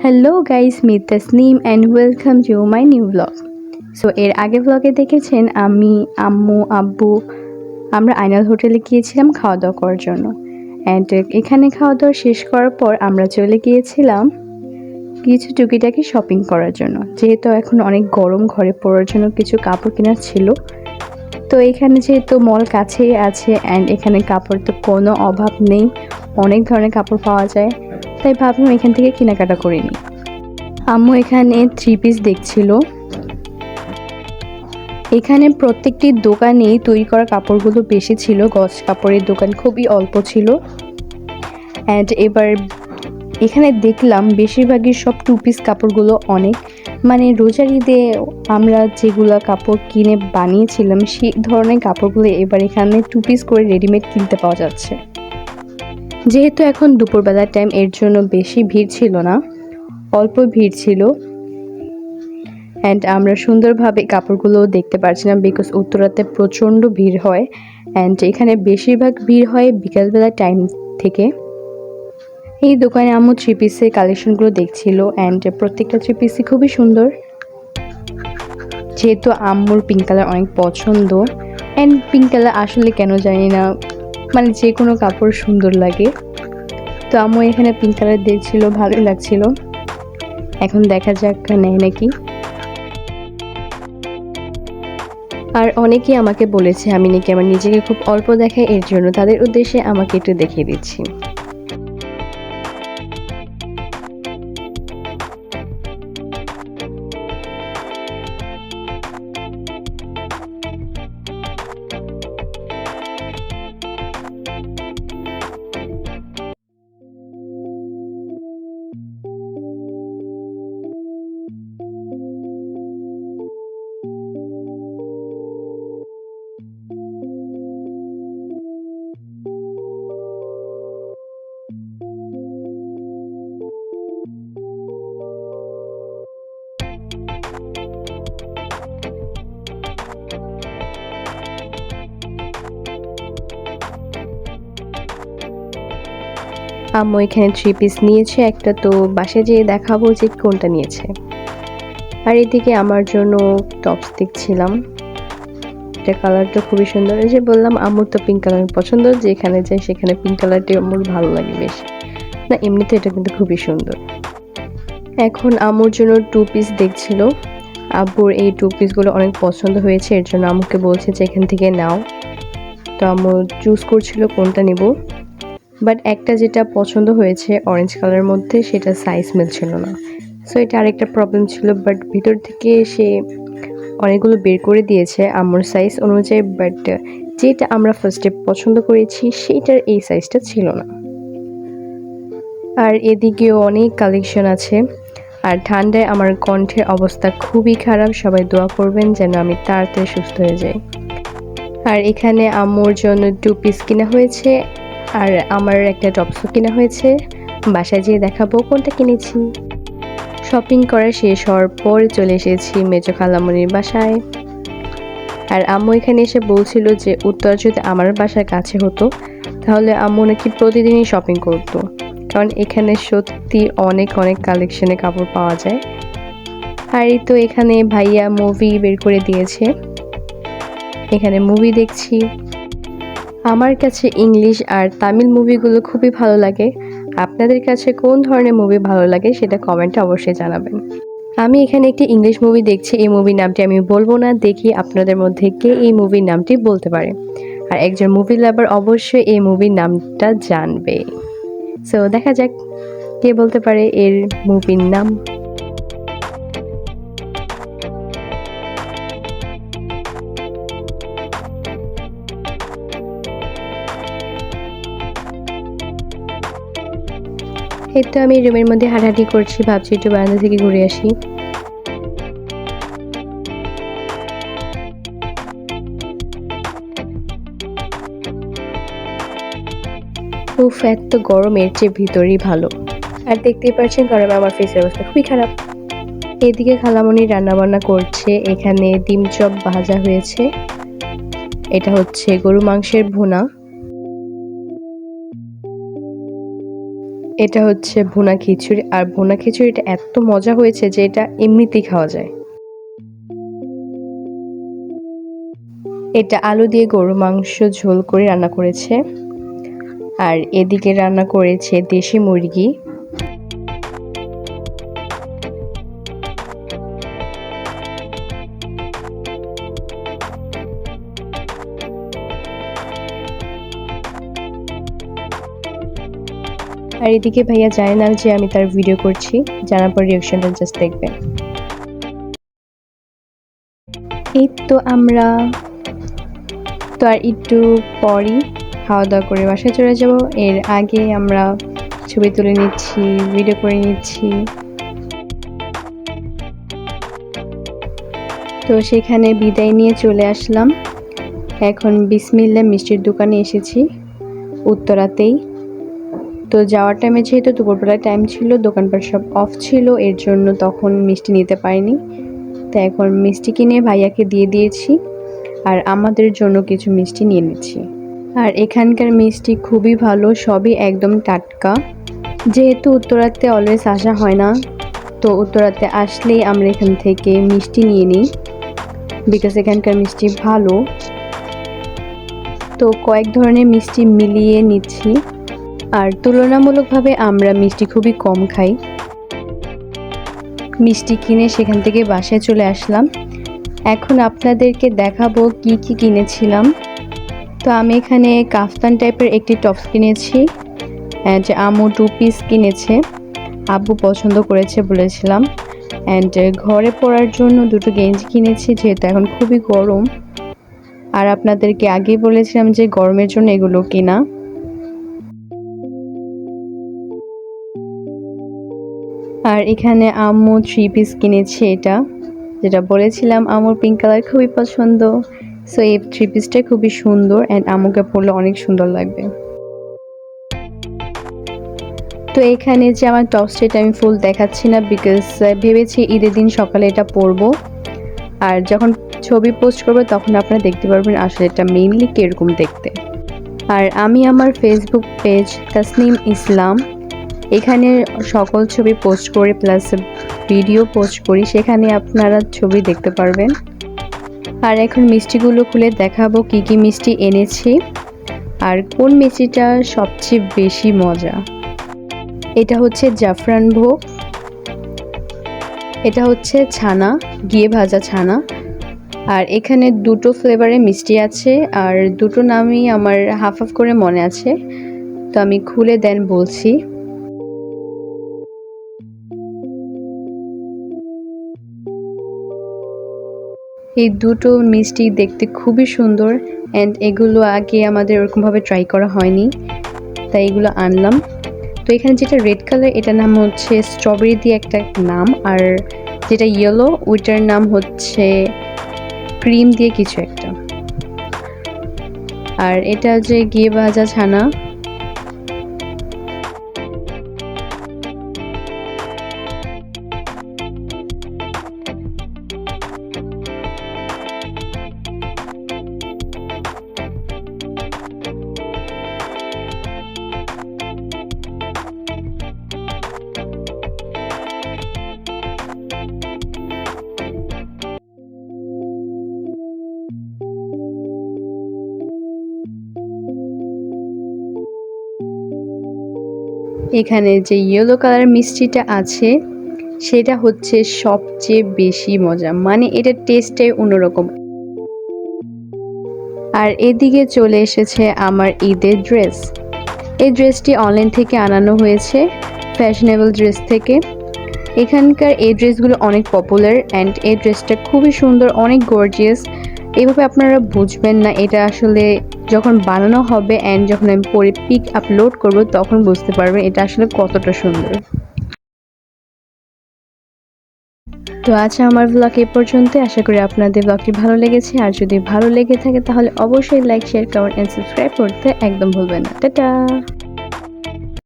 Hello guys, me Tasnim and welcome to my new blog. So এর আগে ব্লগে দেখেছেন আমি, আম্মু, আব্বু আমরা আইনাল হোটেলে গিয়েছিলাম খাওয়া দাওয়া করার জন্য। অ্যান্ড এখানে খাওয়া দাওয়া শেষ করার পর আমরা চলে গিয়েছিলাম কিছু টুকিটাকি শপিং করার জন্য, যেহেতু এখন অনেক গরম, ঘরে পরার জন্য কিছু কাপড় কেনার ছিল। তো এখানে যেহেতু মল কাছেই আছে অ্যান্ড এখানে কাপড় তো কোনো অভাব নেই, অনেক ধরনের কাপড় পাওয়া যায়, তাই ভাবলাম এখান থেকে কেনাকাটা করে নিই। আম্মু এখানে 3 পিস দেখছিল। এখানে প্রত্যেকটি দোকানেই তৈরি করা কাপড়গুলো বেশি ছিল, গজ কাপড়ের দোকান খুবই অল্প ছিল। অ্যান্ড এবার এখানে দেখলাম বেশিরভাগই সব 2 পিস কাপড়গুলো অনেক, মানে রোজার ঈদে আমরা যেগুলো কাপড় কিনে বানিয়েছিলাম সেই ধরনের কাপড়গুলো এবার এখানে 2 পিস করে রেডিমেড কিনতে পাওয়া যাচ্ছে। যেহেতু এখন দুপুরবেলার টাইম, এর জন্য বেশি ভিড় ছিল না, অল্প ভিড় ছিল। অ্যান্ড আমরা সুন্দরভাবে কাপড়গুলো দেখতে পারছিলাম, বিকজ উত্তরাতে প্রচণ্ড ভিড় হয় অ্যান্ড এখানে বেশিরভাগ ভিড় হয় বিকালবেলার টাইম থেকে। এই দোকানে আম্মু 3 পিসের কালেকশনগুলো দেখছিল অ্যান্ড প্রত্যেকটা 3 পিসই খুবই সুন্দর। যেহেতু আম্মুর পিঙ্ক কালার অনেক পছন্দ, অ্যান্ড পিঙ্ক কালার আসলে কেন জানি না, মানে যে কোনো কাপড় সুন্দর লাগে। তো আম্মু এখানে পিঙ্ক কালার দেখছিল, ভালোই লাগছিল। এখন দেখা যাক নেয় নাকি। আর অনেকেই আমাকে বলেছে আমি নাকি আমার নিজেকে খুব অল্প দেখাই, এর জন্য তাদের উদ্দেশ্যে আমাকে একটু দেখিয়ে দিচ্ছি। আম্মু এখানে 3 পিস নিয়েছে একটা, তো বাসায় যেয়ে দেখাবো যে কোনটা নিয়েছে। আর এদিকে আমার জন্য টপস দেখছিলাম, এটা কালারটা খুবই সুন্দর। এই যে বললাম আম্মুর তো পিঙ্ক কালার পছন্দ, যেখানে যাই সেখানে পিঙ্ক কালারটি আম্মুর ভালো লাগে বেশি। না এমনিতে এটা কিন্তু খুবই সুন্দর। এখন আম্মুর জন্য 2 পিস দেখছিল। আব্বুর এই 2 পিসগুলো অনেক পছন্দ হয়েছে, এর জন্য আম্মুকে বলছে যে এখান থেকে নাও। তো আম্মু চুজ করছিল কোনটা নিব, বাট একটা যেটা পছন্দ হয়েছে অরেঞ্জ কালারের মধ্যে, সেটা সাইজ মিলছিল না। সো এটা আরেকটা প্রবলেম ছিল, বাট ভিতর থেকে সে অনেকগুলো বের করে দিয়েছে আম্মুর সাইজ অনুযায়ী, বাট যেটা আমরা ফার্স্টে পছন্দ করেছি সেইটার এই সাইজটা ছিল না। আর এদিকেও অনেক কালেকশন আছে। আর ঠান্ডায় আমার কণ্ঠের অবস্থা খুবই খারাপ, সবাই দোয়া করবেন যেন আমি তাড়াতাড়ি সুস্থ হয়ে যাই। আর এখানে আম্মুর জন্য 2 পিস কিনা হয়েছে, আর আমার একটা টপসও কিনা হয়েছে। বাসায় যেয়ে দেখাবো কোনটা কিনেছি। শপিং করা শেষ হওয়ার পর চলে এসেছি মেজো খালামণির বাসায়। আর আম্মু এখানে এসে বলছিল যে উত্তরা যদি আমার বাসার কাছে হতো তাহলে আম্মু নাকি প্রতিদিনই শপিং করতো, কারণ এখানে সত্যি অনেক অনেক কালেকশনে কাপড় পাওয়া যায়। আর এই তো এখানে ভাইয়া মুভি বের করে দিয়েছে, এখানে মুভি দেখছি। আমার কাছে ইংলিশ আর তামিল মুভিগুলো খুবই ভালো লাগে। আপনাদের কাছে কোন ধরনের মুভি ভালো লাগে সেটা কমেন্টে অবশ্যই জানাবেন। আমি এখানে একটি ইংলিশ মুভি দেখছি, এই মুভির নামটি আমি বলবো না, দেখি আপনাদের মধ্যে কে এই মুভির নামটি বলতে পারে। আর একজন মুভি লাভার অবশ্যই এই মুভির নামটা জানবে। সো দেখা যাক কে বলতে পারে এর মুভির নাম। এই তো আমি রুমের মধ্যে হাঁটাহাঁটি করছি, ভাবছি একটু বারান্দা থেকে ঘুরে আসি। উফ, এত গরম, এর চেয়ে ভিতরেই ভালো। আর দেখতেই পাচ্ছেন গরমে আমার ফেসের অবস্থা খুবই খারাপ। এদিকে খালামণি রান্নাবান্না করছে, এখানে ডিম চপ ভাজা হয়েছে, এটা হচ্ছে গরু মাংসের ভুনা। এটা হচ্ছে ভুনা খিচুড়ি, আর ভুনা খিচুড়িটা এত মজা হয়েছে যে এটা এমনিতেই খাওয়া যায়। এটা আলু দিয়ে গরু মাংস ঝোল করে রান্না করেছে, আর এদিকে রান্না করেছে দেশি মুরগি। আর এদিকে ভাইয়া জানে না যে আমি তার ভিডিও করছি, জানার পর রিয়াকশনটা জাস্ট দেখবেন। এই তো আমরা তো আর একটু পরই খাওয়া দাওয়া করে বাসায় চলে যাব। এর আগে আমরা ছবি তুলে নিচ্ছি, ভিডিও করে নিচ্ছি। তো সেখানে বিদায় নিয়ে চলে আসলাম। এখন বিসমিল্লাহ মিষ্টির দোকানে এসেছি উত্তরাতেই। তো যাওয়ার টাইমে যেহেতু দুপুরবেলায় টাইম ছিল, দোকানপাট সব অফ ছিল, এর জন্য তখন মিষ্টি নিতে পারিনি। তো এখন মিষ্টি কিনে ভাইয়াকে দিয়ে দিয়েছি, আর আমাদের জন্য কিছু মিষ্টি নিয়ে নিচ্ছি। আর এখানকার মিষ্টি খুবই ভালো, সবই একদম টাটকা। যেহেতু উত্তরাতে অলওয়েজ আসা হয় না, তো উত্তরাতে আসলেই আমরা এখান থেকে মিষ্টি নিয়ে নিই, বিকজ এখানকার মিষ্টি ভালো। তো কয়েক ধরনের মিষ্টি মিলিয়ে নিচ্ছি, আর তুলনামূলকভাবে আমরা মিষ্টি খুবই কম খাই। মিষ্টি কিনে সেখান থেকে বাসায় চলে আসলাম। এখন আপনাদেরকে দেখাবো কি কি কিনেছিলাম। তো আমি এখানে কাফতান টাইপের একটি টপস কিনেছি, যে আম্মু 2 পিস কিনেছে, আব্বু পছন্দ করেছে বলেছিলাম। অ্যান্ড ঘরে পরার জন্য 2টো গেঞ্জি কিনেছি, যেহেতু এখন খুবই গরম। আর আপনাদেরকে আগেই বলেছিলাম যে গরমের জন্য এগুলো কেনা। আর এখানে আম্মু 3 পিস কিনেছে, এটা যেটা বলেছিলাম আম্মুর পিঙ্ক কালার খুবই পছন্দ। সো এই 3 পিসটা খুবই সুন্দর, অ্যান্ড আম্মুকে পরলে অনেক সুন্দর লাগবে। তো এখানে যে আমার টপসটা, এটা আমি ফুল দেখাচ্ছি না, বিকজ ভেবেছি ঈদের দিন সকালে এটা পরবো, আর যখন ছবি পোস্ট করবো তখন আপনারা দেখতে পারবেন আসলে এটা মেইনলি কীরকম দেখতে। আর আমি আমার ফেসবুক পেজ তাসনিম ইসলাম, এখানে সকল ছবি পোস্ট করি, প্লাস ভিডিও পোস্ট করি, সেখানে আপনারা ছবি দেখতে পারবেন। আর এখন মিষ্টিগুলো খুলে দেখাবো কি কি মিষ্টি এনেছি, আর কোন মিষ্টিটা সবচেয়ে বেশি মজা। এটা হচ্ছে জাফরান ভোগ, এটা হচ্ছে ছানা, ঘিয়ে ভাজা ছানা। আর এখানে 2টো ফ্লেভারের মিষ্টি আছে, আর 2টো নামই আমার হাফ হাফ করে মনে আছে, তো আমি খুলে দেন বলছি। এই 2টো মিষ্টি দেখতে খুবই সুন্দর, অ্যান্ড এগুলো আগে আমাদের ওরকমভাবে ট্রাই করা হয়নি, তাই এগুলো আনলাম। তো এখানে যেটা রেড কালার, এটার নাম হচ্ছে স্ট্রবেরি দিয়ে একটা নাম, আর যেটা ইয়েলো ওইটার নাম হচ্ছে ক্রিম দিয়ে কিছু একটা। আর এটা যে ঘিয়ে ভাজা ছানা, এখানে যে ইয়েলো কালার মিষ্টিটা আছে সেটা হচ্ছে সবচেয়ে বেশি মজা, মানে এটার টেস্টটাই অন্যরকম। আর এদিকে চলে এসেছে আমার ঈদের ড্রেস। এই ড্রেসটি অনলাইন থেকে আনানো হয়েছে, ফ্যাশনেবল ড্রেস থেকে। এখানকার এই ড্রেসগুলো অনেক পপুলার, অ্যান্ড এই ড্রেসটা খুবই সুন্দর, অনেক গর্জিয়াস। এভাবে আপনারা বুঝবেন না, এটা আসলে যখন বানানো হবে অ্যান্ড যখন আমি পরে পিক আপলোড করব তখন বুঝতে পারবেন এটা আসলে কতটা সুন্দর। তো আচ্ছা, আমার ব্লগ এ পর্যন্ত। আশা করি আপনাদের ব্লগটি ভালো লেগেছে, আর যদি ভালো লেগে থাকে তাহলে অবশ্যই like, share, comment and subscribe করতে একদম ভুলবেন না। টাটা।